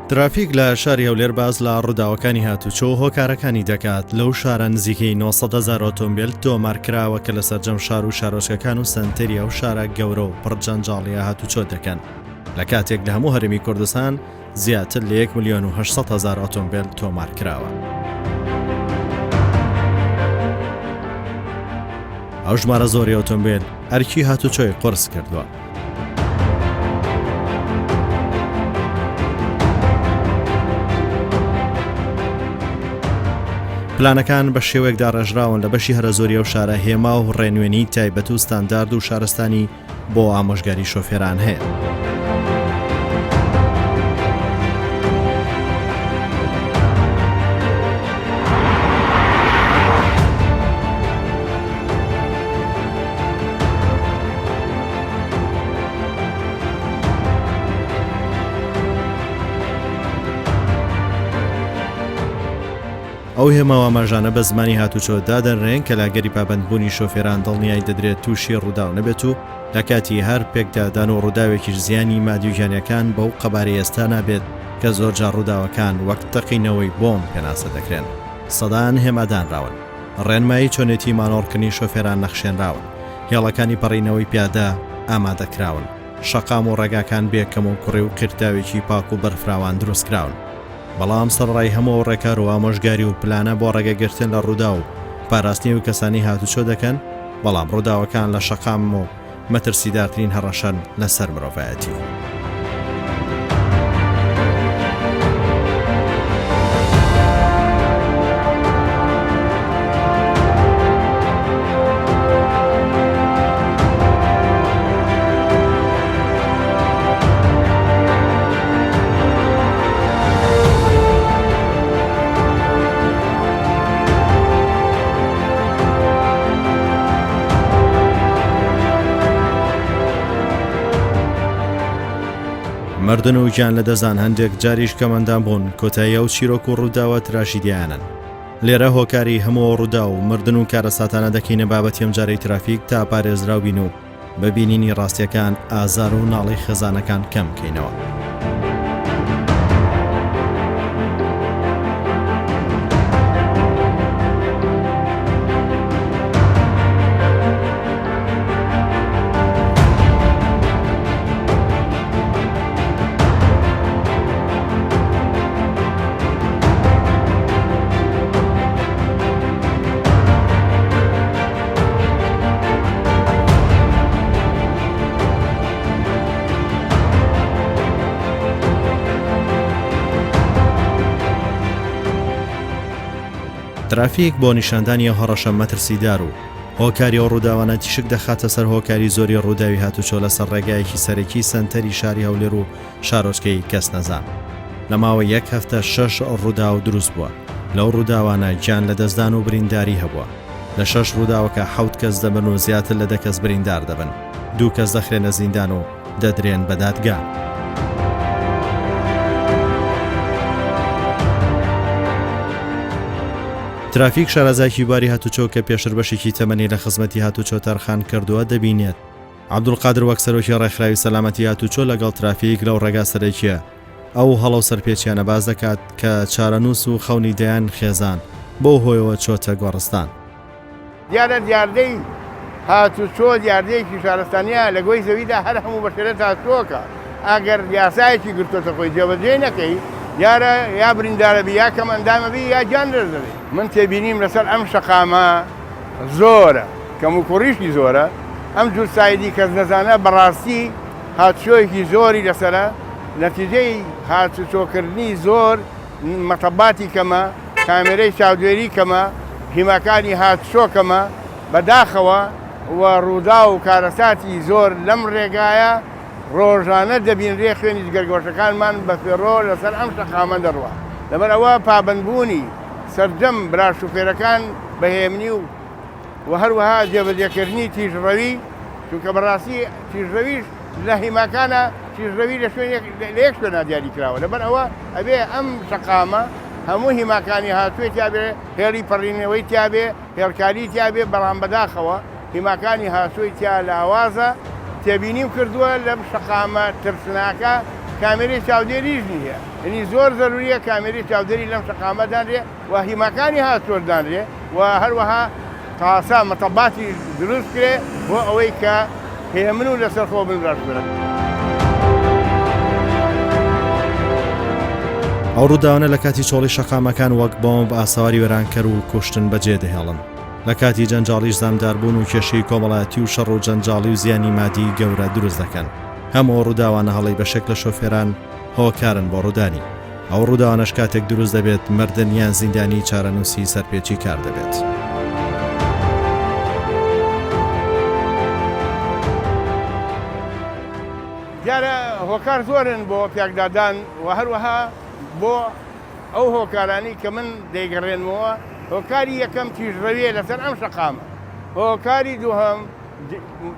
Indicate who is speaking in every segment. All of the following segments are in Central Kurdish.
Speaker 1: ترافیک لە شاری هەولێر باز لە ڕووداوەکانی هاتوچۆ هۆکارەکانی دەکات لەو شارە نزیکەی 900,000 ئۆتۆمبیل تۆمارکراوە کە لە سەرجەم شار و شارۆچکەکان و سەنتەری ئەو شارە گەورە و پڕجەنجاڵیە هاتوچۆ دەکەن لە کاتێک لە هەموو هەرێمی کوردستان زیاتر لە 1,800,000 ئۆتۆمبیل تۆمارکراوە. ئەو ژمارە زۆری ئۆتۆمبیل ئەرکی هاتوچۆی قرس کردووە. پلانەکان بە شێوەیەکدا ڕێژراون لە بەشی هەرە زۆری ئەو شارە هێما و ڕێنوێنی تایبەت و ستاندارد و شارستانی بۆ ئامۆژگاری شۆفێران هەیە. ئەو هێماوە ئاماژانە بە زمانی هاتوچۆ دادەنرێن کە لاگەری پابەندبوونی شۆفێران دڵنیای دەدرێت تووشی ڕووداو نەبێت و لە کاتی هەر پێکدادان و ڕووداوێکی زیانی مادی و گیانیەکان بەو قەبارەی ئێستا نابێت کە زۆرجار ڕووداوەکان وەک تەقینەوەی بۆم پێناسە دەکرێن. سەدان هێمادانراون، ڕێنمایی چۆنێتی مانۆڕکردنی شۆفێران نەخشێنراون، هێڵەکانی پەڕینەوەی پیادە ئامادەکراون، شەقام و ڕێگاکان بێکەم و کوڕی و قرتاوێکی پاک و بەرفراوان دروستکراون. بەڵام سەرڕای هەموو ڕێکار و ئامۆژگاری و پلانە بۆ ڕێگەگرتن لە ڕوودا و پاراستنی و کەسانی هاتوچۆ دەکەن، بەڵام ڕووداوەکان لە شەقام و مەترسیدارترین هەڕەشەن لەسەر مرۆڤایەتی. مردن و گیان لە دەزان هەندێک جاریش کەمەندان بوون کۆتاییە و چیرۆک و ڕووداوە تراشیدیانن. لێرە هۆکاری هەموو ڕوودا و مردن و کارەساتانە دەکەینە بابەتی ئەم جارەی ترافیک تا پارێزراو بین و ببینینی ڕاستیەکان ئازار و ناڵی خێزانەکان کەم بکەینەوە. ترافیک بۆ نیشاندانی هەڕەشە مەترسیدار و هۆکاری ئەو ڕووداوانە تیشک دەخاتە سەر هۆکاری زۆری ڕووداوی هاتوچۆ لەسەر ڕێگایەکی سەرەکی سەنتەری شاری هەولێر و شارۆچکەی کەس نەزان. لە ماوەی 1 هەفتە 6 ڕوودا و دروست بووە. لەو ڕووداوانە گیان لە دەستدان و برینداری هەبووە. لە 6 ڕووداوەکە 7 کەس دەبن و زیاتر لە 10 کەس بریندار دەبن. 2 کەس دەخرێنە زیندان و دەدرێن بە دادگا. ترافیک شارەزایکی باری هاتوچۆ کە پێشتر بەشێکی تەمەنی لە خزمەتی هاتوچۆ تەرخان کردووە دەبینێت. عەبدولقادر وەک سەرۆکی ڕێکخراوی سەلامەتی هاتوچۆ لەگەڵ ترافیک لەو ڕێگا سەرەکیە ئەو هەڵە و سەرپێچیانە باز دەکات کە چارەنووس و خەونی دەیان خێزان بۆ هۆیەوە چۆتە گۆڕستان.
Speaker 2: دیارە دیاردەی هاتوچۆ دیاردەیەکی شارستانیە لە گۆی زەویدا هەر هەموو بەشێرەت هاتوچۆکە. ئەگەر یاسایەکی گرتوتە خۆی جێبەجێ نەکەی دیارە یا بریندارە بی یا کەمەندامە بی یا گیان دەردەبێت. من تێبینیم لەسەر ئەم شەقامە زۆرە کەم و کوڕیشی زۆرە. ئەم جور سایدی کەس نەزانە بەڕاستی هاتوچۆیەکی زۆری لەسەرە. نەتیجەی هاتوچۆکردنی زۆر مەتەباتی کەمە، کامێرەی چاودێری کەمە، هیماکانی هاتوچۆ کەمە بەداخەوە و ڕوودا و کارەساتی زۆر لەم ڕێگایە ڕۆژانە دەبینرێ خوێنی جگەرگۆشەکانمان بە فێڕۆ لەسەر ئەم شەقامە دەڕوە. لەبەر ئەوە پابەندبوونی سەرجەم برا شوفێرەکان بەهێمنی و هەروەها جێبەجێکردنی تیژڕەوی، چونکە بەڕاستی تیژڕەویش لە هیماکانە تیژڕەوی لە یەک شوێنە دیاری کراوە. لەبەر ئەوە ئەبێ ئەم شەقامە هەموو هیماکانی هاتووێ تیابێ، هێڵی پەڕینەوەی تیابێ، هێڵکاری تیابێ، بەڵام بەداخەوە هیماکانی هاتووی تیا لاوازە تێبینیم کردووە لەم شەقامە ترسناکە کامێرەی چاودێریش نییە ینی زۆر زەروریە کامێرەی چاودێری لەم شقامەدانرێ و هیماکانی هاتوۆردانرێ و هەروەها تاسا مەتەباتی دروست کرێ بۆ ئەوەی کە هێمن و لەسەر خۆ بنراشبرن.
Speaker 1: ئەو ڕووداوانە لە کاتی چۆڵی شەقامەکان وەک بۆمب ئاساواری وێرانکەر و کوشتن بەجێ دەهێڵن. لە کاتی جەنجاڵیش زامداربوون و کێشەی کۆمەڵایەتی و شەڕ و جەنجاڵی و زیانی مادی گەورە دروست دەکەن. هەموو ڕووداوانە هەڵی بەشێک لە شۆفێران هۆکارن بۆ ڕوودانی. ئەو ڕووداوانەش کاتێک دروست دەبێت مردن یان زیندانی چارەنووسی سەرپێچی کار دەبێت.
Speaker 2: دیارە هۆکار زۆرن بۆ پیاکدادان و هەروەها بۆ ئەو هۆکارانی کە من دەیگەڕێنمەوە. هۆکاری یەکەم تیژڕەویە لەسەر ئەم شەقامە. هۆکاری دووهەم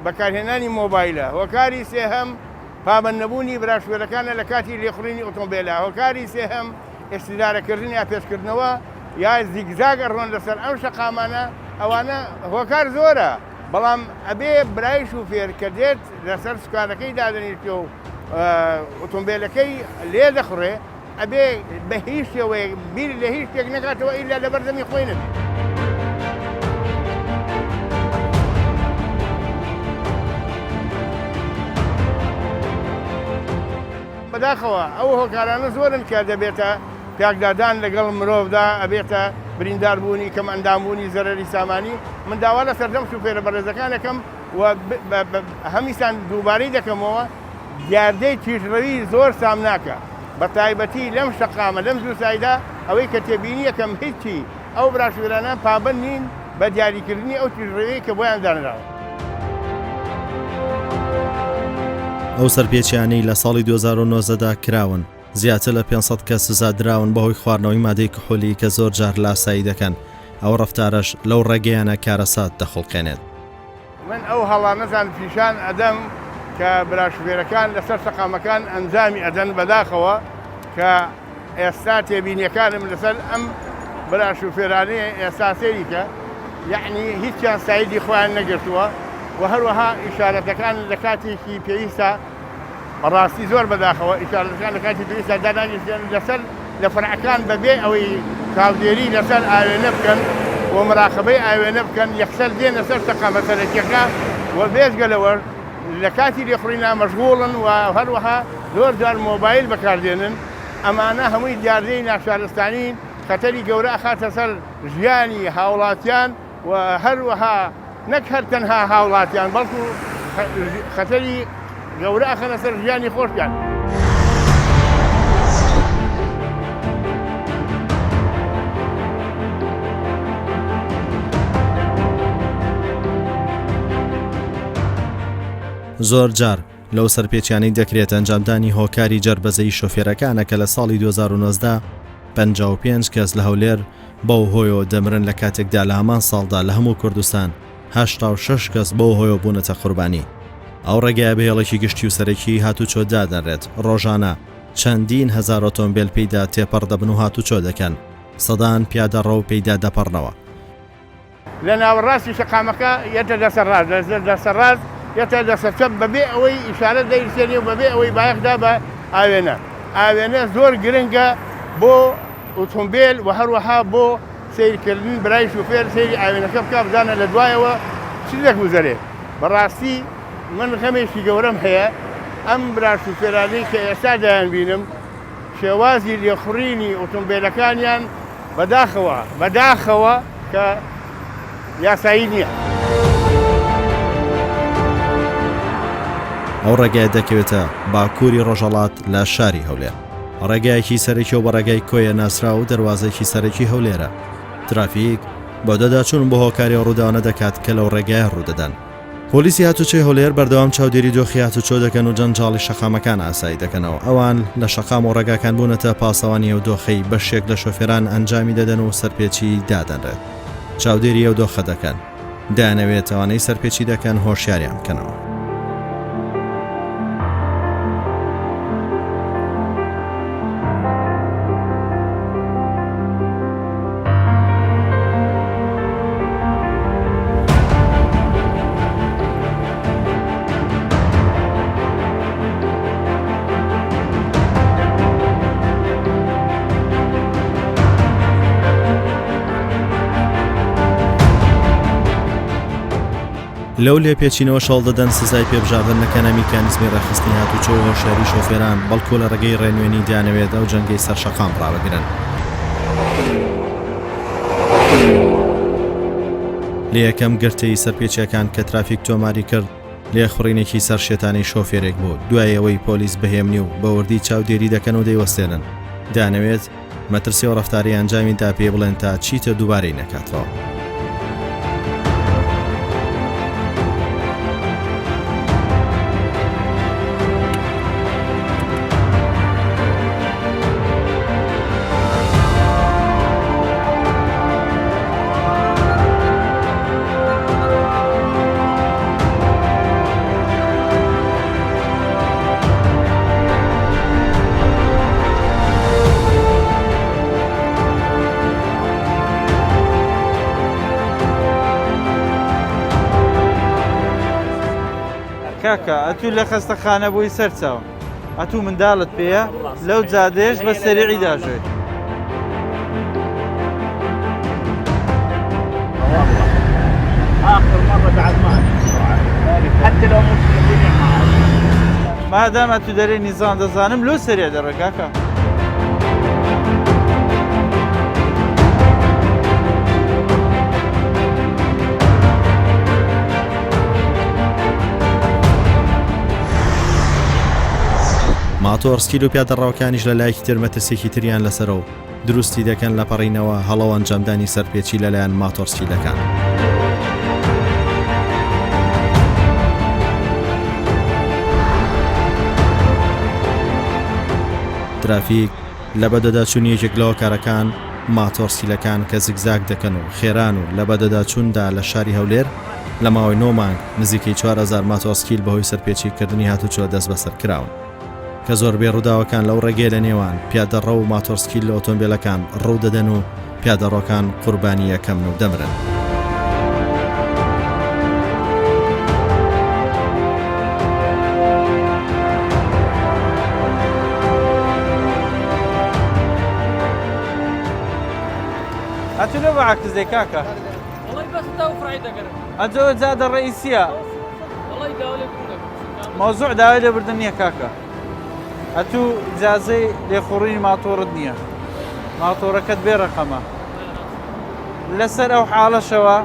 Speaker 2: بەکارهێنانی مۆبایلە. هۆکاری سێهەم پابەند نەبوونی براشوێرەکانە لە کاتی لێخوڕینی ئۆتۆمبیلە. هۆکاری سێهەم ئێستیدارەکردنی یا پێشکردنەوە یا زیگزاگ ئەڕۆن لەسەر ئەم شەقامانە. ئەوانە هۆکار زۆرە، بەڵام ئەبێ برای شوفێر کە دێت لەسەر سوکارەکەی دادەنیشتێ و ئۆتۆمبیلەکەی لێ دەخڕێ ئەبێ بە هیچ شێوەیەک بیر لە هیچ شتێک نەکاتەوە ئیلا لە بەردەمی خۆی نەبێت. بەداخەوە ئەو هۆکارانە زۆرن کە دەبێتە پیاکدادان لەگەڵ مرۆڤدا ئەبێتە برینداربوونی کەم ئەندامبوونی زەرەری سامانی. من داوا لە سەردەم شوفێرە بەڕێزەکانەکەم و هەمیشان دووبارەی دەکەمەوە دیاردەی تیژڕەوی زۆر سام ناکە، بە تایبەتی لەم شەقامە لەم زووسایدا ئەوەی کە تێبینی یەکەم هیچی ئەو براشوێرانە پابەند نین بە دیاریکردنی ئەو تیژڕەوەی کە بۆیان دانراوە.
Speaker 1: ئەو سەرپێچیانەی لە ساڵی 2009دا کراون زیاتر لە 500 کەس سزا دراون بەهۆی خواردنەوەی مادەی کحولی کە زۆر جار لاسایی دەکەن. ئەو ڕەفتارەش لەو ڕێگەیانە کارەسات دەخڵقێنێت.
Speaker 2: من ئەو هەڵانەتان پیشان ئەدەم کە براشوێرەکان لەسەر شەقامەکان ئەنجامی ئەدەن بەداخەوە کە ئێستا تێبینیەکانم لەسەر ئەم براشوفێرانەیە ئێستا سێریکە، یعنی هیچیان سایدی خۆیان نەگرتووە و هەروەها ئیشارەتەکان لە کاتێکی پێویستە بەڕاستی زۆر بەداخەوە ئیشارەتەکان لە کاتی پێویستە داناگیرن لەسەر لە فەرعەکان بەبێ ئەوەی کاودێری لەسەر ئاوێنە بکەن و مراقبەی ئاوێنە بکەن یەکسەر دێنە سەر شەقامە سەرەکیەکە و بێزگەلەوە لە کاتی لێخوڕینە مەشغوڵن و هەروەها زۆر جار مۆبایل بەکاردێنن. ئەمانە هەمووی دیاردەی ناشارستانین خەتەری گەورە ئەخاتە سەر ژیانی هاوڵاتیان و هەروەها نەک هەر تەنها هاوڵاتیان بەڵکو خەتەری گەورە ئەخەنە سەر ژیانی خۆشیان.
Speaker 1: زۆر جار لەو سەرپێچیانەی دەکرێت ئەنجامدانی هۆکاری جەربەزەی شۆفێرەکانە کە لە ساڵی 2009دا 55 کەس لە هەولێر بەو هۆیەوە دەمرن لە کاتێکدا لە هەمان ساڵدا لە هەموو کوردستان 86 کەس بەو هۆیە بوونەتە قوربانی. ئەو ڕێگایە بەهێڵێکی گشتی و سەرەکی هاتوچۆ دادەنرێت. ڕۆژانە چەندین هەزار ئۆتۆمبیل پێیدا تێپەڕ دەبن و هاتوچۆ دەکەن. سەدان پیادە ڕەو پێیدا دەپەڕنەوە.
Speaker 2: لە ناوەڕاستی شەقامەکە یەتە دەسەرڕاست دەسەرڕاست یەتە دەسەرچەپ بەبێ ئەوەی ئیشارەت دەیسێنی و بەبێ ئەوەی بایەخدا بە ئاوێنە. ئاوێنە زۆر گرنگە بۆ ئۆتۆمبیل و هەروەها بۆ سیرکردن برای شوفێر سەیری ئاوێنەکە بکە بزانە لە دوایەوە چ دەگوزارێت. بەڕاستی من خەمێکی گەورەم هەیە ئەم برا شوفێرانەی کە ئێستا دەیانبینم شێوازی لێخوڕینی ئۆتۆمبیلەکانیان بەداخەوە کە یاسایی نییە.
Speaker 1: ئەو ڕێگای دەکەوێتە باکووری ڕۆژهەڵات لە شاری هەولێر. ڕێگایەکی سەرەکی و بە ڕێگای کۆیە ناسرا و دەواازێکی سەرەکی هەولێرە. ترافیک بۆ دەداچوون بۆ هۆکاری ڕووداوانە دەکات کە لەو ڕێگای ڕوودەدەن. پۆلیسی هاتوچۆی هەولێر بەردەوام چاودێری دۆخی هاتوچۆ دەکەن و جەنجاڵی شەقامەکان ئاسایی دەکەنەوە. ئەوان لە شەقام و ڕێگاکان بوونەتە پاسەوانی ئەو دۆخەی بەشێک لە شۆفێران ئەنجامی دەدەن و سەرپێچی دادەنرێت. چاودێری ئەو دۆخە دەکەن. دانەوێت ئەوانەی سەرپێچی دەکەن هۆشیاریان بکەنەوە. لەو لێپێچینەوە شەڵ دەدەن سزای پێبژاردنەکانە میکانیزمی ڕێخستنی هاتوچۆ هۆشیاری شۆفێران بەڵکو لە ڕێگەی ڕێنوێنی دانەوێت ئەو جەنگەی سەرشەقام ڕاوەگرن. لە یەکەم گرتەی سەرپێچیەکان کە ترافیک تۆماری کرد لێخوڕینێکی سەر شێتانەی شۆفێرێک بوو، دوایەوەی پۆلیس بەهێمنی و بەوردی چاودێری دەکەن و دەیوەستێنن. دانەوێت مەترسی و ڕەفتاری ئەنجامیدا پێ بڵێن تا چیتە دووبارەی نەکاتەوە.
Speaker 3: کاکە ئەتوو لە خەستەخانە بووی سەرچاوم، ئەتوو منداڵت پێیە لەو جادێش بە سەریعی داژێت.
Speaker 4: آخر مرة بعد ما حتى لو مش
Speaker 3: مادام ئەتوو دەرێ نیزان دەزانم لۆ سەریع دەڕێ کاکە.
Speaker 1: ماتۆرسکیل و پیادەڕاوەکانیش لە لایەکی تر مەترسێکی تریان لەسەرە و دروستی دەکەن لە پەڕینەوە هەڵەوە ئەنجامدانی سەرپێچی لەلایەن ماتۆرسکیلەکان. ترافیک لە بەدەداچوونیەکێک لەوە کارەکان ماتۆرسکیلەکان کە زگزاک دەکەن و خێران و لە بەدەداچووندا لە شاری هەولێر لە ماوەی 9 مانگ نزیکەی 4000 ماتۆرسکیل بەهۆی سەرپێچیکردنی هاتوچۆ دەست بەسەر کراون کە زۆربەی ڕووداوەکان لەو ڕێگەی لە نێوان پیادەڕە و ماتۆرسکیل لە ئۆتۆمبیلەکان ڕوو دەدەن و پیادەڕۆکان قوربانی یەکەمن و دەمرن.
Speaker 3: ئەتوو لە بەعکس دێ کاکە
Speaker 5: والله بس انت وفرعي دقر
Speaker 3: ئەجۆ جادە ڕئیسیە
Speaker 5: والله يداولي بردك
Speaker 3: مۆزوع داوای لێبردن نییە کاکە. ئەتوو جازەی لێخوڕینی ماتۆرت نییە، ماتۆرەکەت بێ ڕقەمە. لەسەر ئەو حاڵەشەوە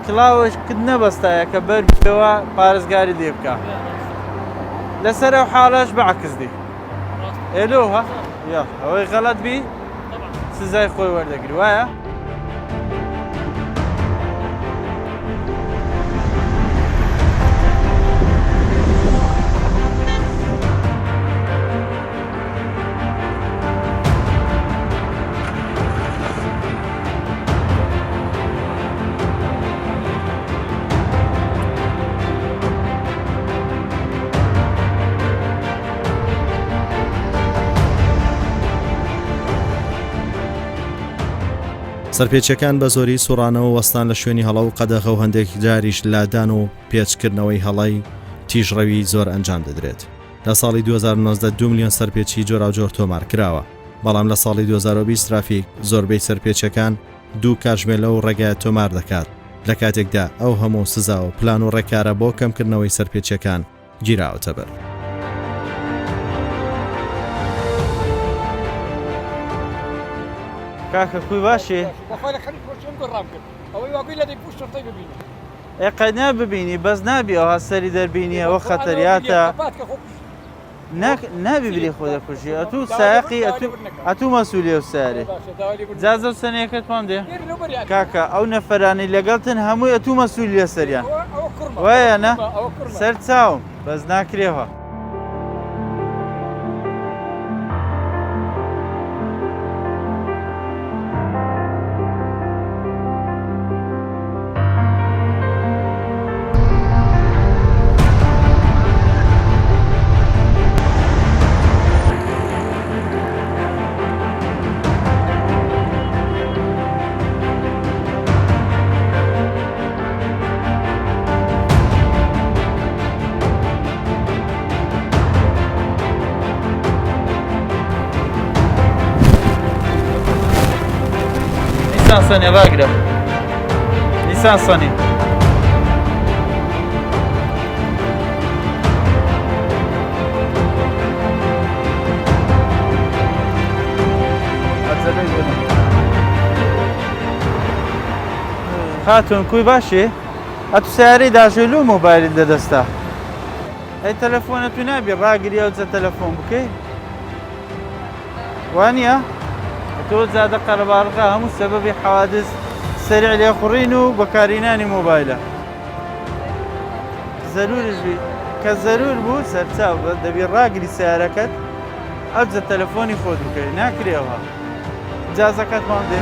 Speaker 3: کڵاوشکت نەبەستایە کە بەرەوە پارێزگاری لێ بکە. لەسەر ئەو حاڵەش بەعکس دی ئێلۆ ها یا ئەوەی غەڵەت بی سزای خۆی وەردەگری وایە؟
Speaker 1: سەرپێچەکان بە زۆری سوڕانەوە وەستان لە شوێنی هەڵە و قەدەغە و هەندێک جاریش لادان و پێچکردنەوەی هەڵی تیژڕەوی زۆر ئەنجام دەدرێت. لە ساڵی 2019 2 ملیۆن سەرپێچی جۆراوجۆر تۆمار کراوە، بەڵام لە ساڵی 2020 ترافیک زۆربەی سەرپێچەکان 2 کاتژمێر لەو ڕێگایە تۆمار دەکات، لە کاتێکدا ئەو هەموو سزا و پلان و ڕێکارە بۆ کەمکردنەوەی سەرپێچەکان گیراوەتە بەر.
Speaker 3: کاکە کوی باشێ؟
Speaker 5: وخويا خليك وش يمكن رامكن او يواقي لدي بوش شرطي ببيني
Speaker 3: ئێقەنا ببینی بەس نابی ئەوها سەری دەربینی ئەوە خەتەریاتە نابی بری خۆ دەکوژی ئەتوو ساقی ئەتوو مەسوولی و سارێ جازە و سەنەیەکەتمان دێ کاکە ئەو نەفەرانی لەگەڵتن هەمووی ئەتوو مەسوولی لە سەریان وایە نە سەر چاوم بەس ناکرێەوە. Nisan sani ragira. Nisan sani. خاتون کوی باشێ ئەتو سیارەی داژێلو و مۆبایلت لەدەستا ئەی تەلەفۆنە تو نابی ڕاگری ئەو جە تەلەفۆن بکەی وانە تۆ زادە قەرەباڵغا هەموو سەبەبی حەوادث سەریع لێخوڕین و بەکارهێنانی مۆبایلە زەرورش بی کە زەرور بوو سەرچاو دەبی ڕاگری سیارەکەت ئەو جە تەلەفۆنی خۆت بکەی ناکرێەوە جازەکەتمان دێ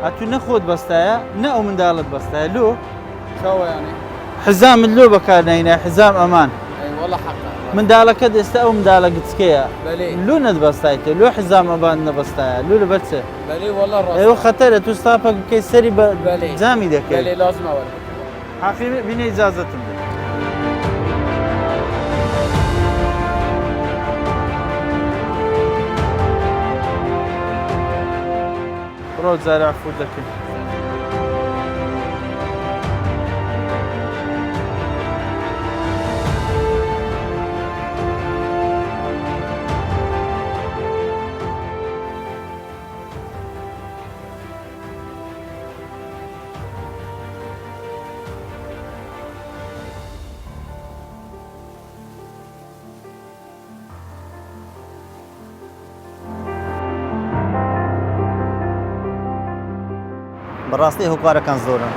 Speaker 3: ئەتو نەخۆت بەستایە نە ئەو منداڵت بەستایە لۆ
Speaker 5: شو يعني؟
Speaker 3: حزامت لۆ بەکارناینە حزام ئەمان
Speaker 5: اي والله حقا
Speaker 3: منداڵەکەت ئێستا ئەو منداڵە گچکەیە
Speaker 5: بلي
Speaker 3: لۆ نەتبەستایتە لۆ حزام ئەبان نەبەستایە لۆ لەبەرچێ
Speaker 5: بلي والله
Speaker 3: ئێوە
Speaker 5: الراس
Speaker 3: خەتەرە تو ستاپە بکەی سەری بە
Speaker 5: بلي
Speaker 3: جامی
Speaker 5: بلي
Speaker 3: دەکەیت
Speaker 5: لازم اوريك
Speaker 3: حەقی بینە ئیجازەتم بدە بڕۆ جارە عەفوت دەکەین
Speaker 6: بەڕاستی هۆکارەکان زۆرن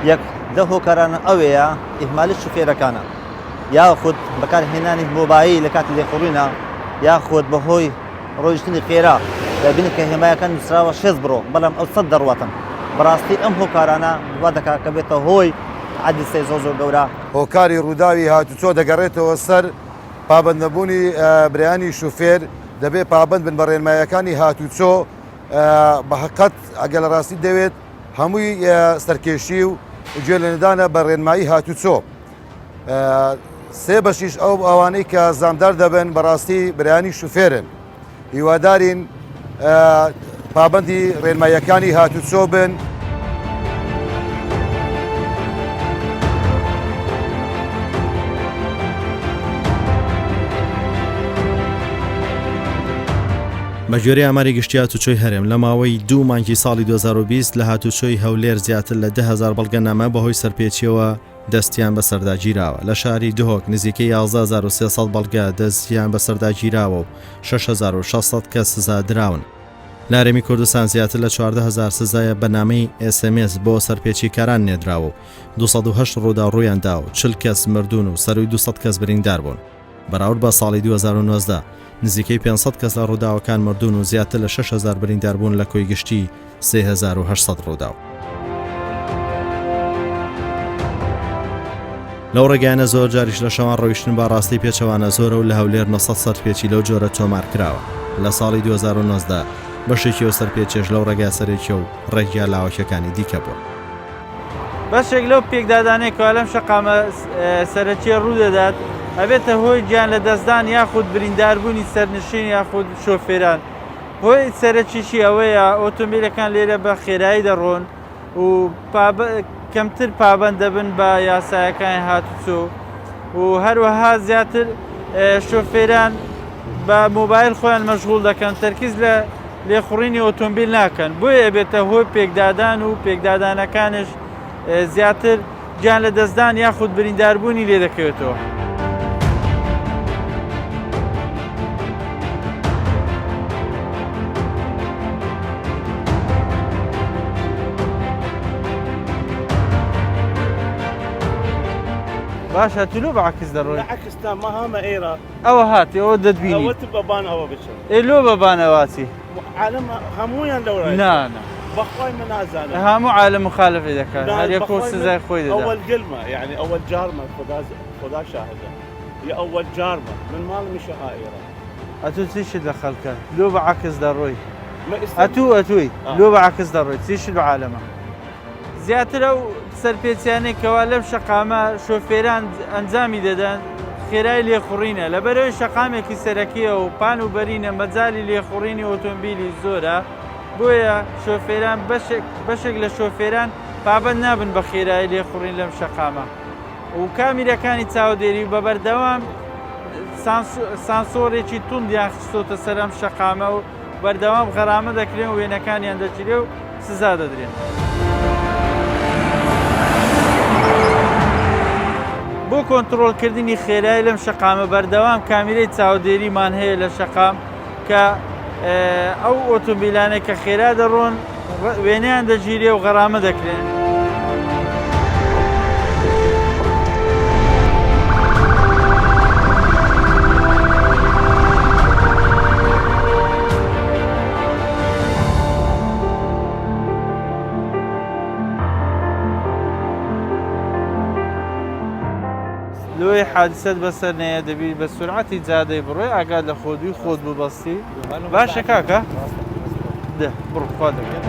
Speaker 6: یەک لە هۆکارانە ئەوەیە ئیهمالی شوفێرەکانە یاخود بەکارهێنانی مۆبایل لە کاتی لێخوڕینە یاخود بەهۆی ڕۆیشتنی خێرا دەبینن کە هێمایەکان نووسراوە 6 بڕۆ بەڵام ئەو 100 دەڕواتن بەڕاستی ئەم هۆکارانە وا دەکات کە بێتە هۆی حادثەی زۆر گەورە
Speaker 7: هۆکاری ڕووداوی هاتوچۆ دەگەڕێتەوە سەر پابەندەبوونی برایانی شوفێر دەبێت پابند بن بە ڕێنمایەکانی هاتوچۆ بە حقەت ئەگەر لە ڕاستی دەوێت هەمووی سەرکێشی و گوێ لە نەدانە بە ڕێنمایی هاتوچۆ سێ بەشیش ئەو ئەوانەی کە زامدار دەبن بەڕاستی برایانی شوفێرن هیوادارین پابندی ڕێنمایەکانی هاتوچۆ بن
Speaker 1: بەگوێرەی ئاماری گشتی هاتوچۆی هەرێم لە ماوەی 2 مانگی ساڵی 2020 لە هاتوچۆی هەولێر زیاتر لە 10,000 بەڵگەنامە بەهۆی سەرپێچیەوە دەستیان بەسەرداگیراوە لە شاری دهۆک نزیکەی 11,300 بەڵگە دەستیان بەسەرداگیراوە و 6,600 کەس سزا دراون. لارێمی کوردستان زیاتر لە 14,000 سزایە بەنامەی SMS بۆ سەرپێچیکاران نێدراوە و 208 ڕوودا ڕوویاندا و 40 کەس مردوون و سەروی 200 کەس بریندار بوون. بەراورد بە ساڵی 2019 نزیکەی 500 کەس لە ڕووداوەکان مردوون و زیاتر لە 6,000 بریندار بوون لە کۆی گشتی 3,800 ڕوودا. لەو ڕێگەیانە زۆر جاریش لە شەوان ڕۆیشتن بە ڕاستی پێچەوانە زۆرە و لە هەولێر 900 سەرپێکی لەو جۆرە تۆمار کراوە. لە ساڵی 2019 بەشێکی و سەرپێچێش لەو ڕێگای سەرێکی و ڕێگیا لاوەکەکانی دیکە بووە.
Speaker 3: بەشێک لەو پێکدادانەیەکەوە لەم شەقامە سەرەکی ڕوودەدات ئەبێتە هۆی گیان لە دەستدان یاخود برینداربوونی سەرنشین یاخود شۆفێران. هۆی سەرەکیشی ئەوەیە ئۆتۆمبیلەکان لێرە بە خێرایی دەڕۆن و کەمتر پابەند دەبن بە یاسایەکانی هاتوچۆ و هەروەها زیاتر شۆفێران بە مۆبایل خۆیان مەشغوڵ دەکەن تەرکیز لە لێخوڕینی ئۆتۆمبیل ناکەن بۆیە ئەبێتە هۆی پێکدادان و پێکدادانەکانش زیاتر گیان لە دەستدان یاخود برینداربوونی لێ دەکەوێتەوە. باشە تلو بەعکس دەڕۆی
Speaker 4: عکستا ماهامە ئێرە
Speaker 3: ئەوە هاتی ئەوە دەتبینی
Speaker 4: ئەوە بەبان ئەوە بچن
Speaker 3: ئێلۆ بەبانەواتی
Speaker 4: عالم هەمویان لەوڕای
Speaker 3: نانە
Speaker 4: بەخوای من نازانم
Speaker 3: هەموو عالم مخالفی دەکات هەر یەک سزای خۆی دەدات.
Speaker 4: أول كلمة يعني أول جارمة خدا شاهدة هي أول جارمة من مال مشاهيرة
Speaker 3: ئەتو چیشت لە خەڵکە لۆ بەعکس دەڕۆی ئەتووی لۆ بەعکس دەڕۆی چیشت بە عالەمە زیاتر ئەو سەرپێچیانەی کەوا لەم شەقامە شۆفێران ئەنجامی دەدەن خێرای لێخوڕینە لەبەرەوەی شەقامێکی سەرەکیە و پان و بەرینە مەجای لێخوڕینی ئۆتۆمبیلی زۆرە بۆیە شۆفێران بەشێک لە شۆفێران پابەند نابن بە خێرایی لێخوڕین لەم شەقامە و کامیرەکانی چاودێری بە بەردەوام سانسۆرێکی توندیان خستۆتە سەرم شەقامە و بەردەوام غەرامە دەکرێن و وێنەکانیان دەگیرێ و سزا دەدرێن. بۆ کۆنتڕۆڵکردنی خێرایی لەم شەقامە بەردەوام کامیرەی چاودێریمان هەیە لە شەقام کە ئەو ئۆتۆمبیلانێک کە خێرا دەڕۆن وێنەیان دەگیرێ و غەرامە دەکرێن. لۆی حادسەت بەسەر نەیە دەبی بە سورعەتی جادەی بڕۆی ئاگات لە خۆدوی خۆت ببەستی باشە کاکە دە بڕ خوا دەکەێت.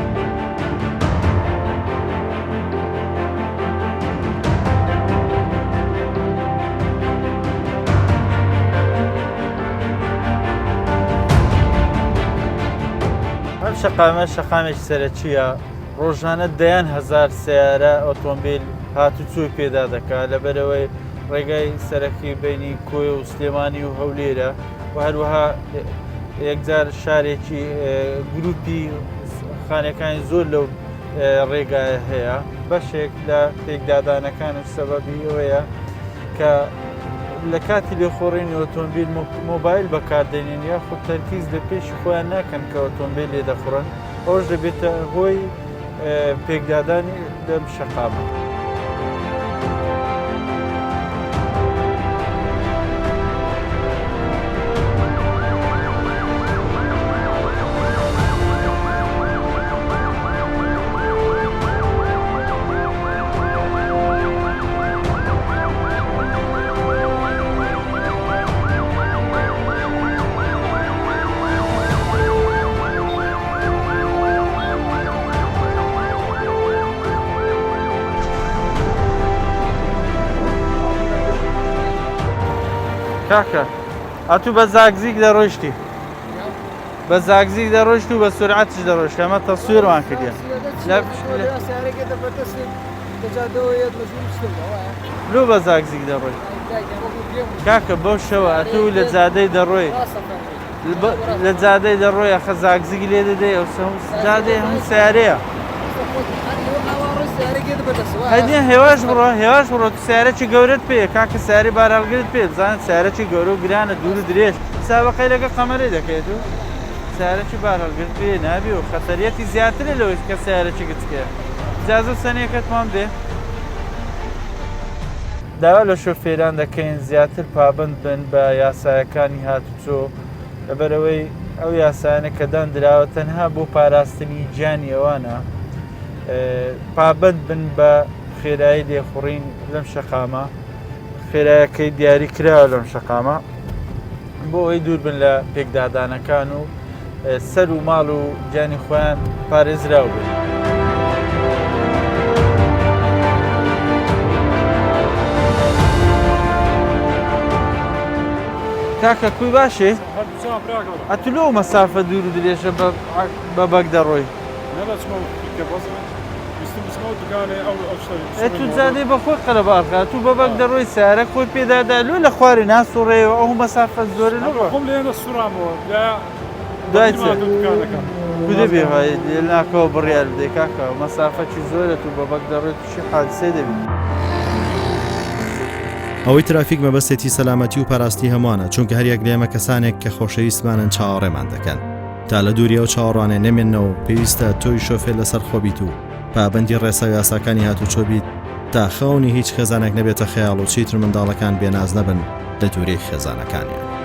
Speaker 3: ئەم شەقامە شەقامێکی سەرەکیە ڕۆژانە دەیان هەزار سیارە ئۆتۆمبیل هاتوچۆی پێدا دەکات لەبەرەوەی ڕێگای سەرەکی بینی کۆی و سلێمانی و هەولێرە و هەروەها یەکجار شارێکی گروپی خانەکانی زۆر لەو ڕێگایە هەیە بەشێک لە پێکدادانەکانش سەبەبی ئەوەیە کە لە کاتی لێخۆڕینی ئۆتۆمبیل مۆبایل بەکاردێنین یاخود تەرکیز لە پێشی خۆیان ناکەن کە ئۆتۆمبیل لێ دەخڕن ئەوش دەبێتە هۆی پێکدادانی لەم شەقامە. کاکە ئەتوو بە زاگزیک دەڕۆیشتی بە زاگزیک دەڕۆیشت و بە سورعەتش دەڕۆیشت ئەمە تەسویرمان کردیان لۆ بە زاگزیک دەڕۆی کاکە بەو شەوە ئەتوو لە جادەی دەڕۆی لە جادەی دەڕۆی ئەخە زاگزیک لێ دەدەی ئەو جادەی هەموو سیارەیە هەدیە هێواش بڕۆ سیارەکی گەورەت پێ کاکە سیاری بارهەڵگرت پێ بزانێت سیارەکی گەورە و گرانە دوور و درێژ سابقەی لەگە قەمەرەی دەکەیت و سیارەکی بارهەڵگرت پێ نابی و خەتەریەتی زیاترە لەوەی کە سیارەکی گچکەیە جازە و سەنیەکەتمان دێ داوا لە شۆفێران دەکەین زیاتر پابند بن بە یاسایەکانی هاتوچۆ لەبەرەوەی ئەو یاسایانە کە دانراوە تەنها بۆ پاراستنی گیانی ئەوانە پابند بن بە خێرایی لێخوڕین لەم شەقامە خێرایەکەی دیاری کراوە لەم شەقامە بۆ ئەوەی دوور بن لە پێکدادانەکان و سەر و ماڵ و گیانی خۆیان پارێزراو بن. کاکە کوی باشێ؟ ئەتولۆ مەسافە دوور و درێژە بە بەک دەڕۆی. تو جادەی بە خۆی قەرەباڵقا تو بە بەک دەڕۆی سارە خۆی پێدادا لۆ لە خوارێ ناسوڕێەوە ئەو مەسافە زۆرە دوای کو دەبێ لێ ناکەوە بڕیار بدەی کاکە مەسافەی زۆرە تو بە بەک دەڕۆی تووشی حادسەی دەبێت.
Speaker 1: ئەوەی ترافیک مەبەستێتی سەلامەتی و پاراستی هەمووانە چونکە هەریەک لێمە کەسانێک کە خۆشەویستمانن چاوەڕێمان دەکەن تا لە دووری ئەو چاوەڕوانێ نەمێنەوە پێویستە تۆی شۆفێر لەسەر خۆبیت و پابەندی ڕێسا یاساکانی هاتوچۆ بیت تا خەونی هیچ خێزانێک نەبێتە خەیاڵ و چیتر منداڵەکان بێناز نەبن لە دوورەی خێزانەکانیان.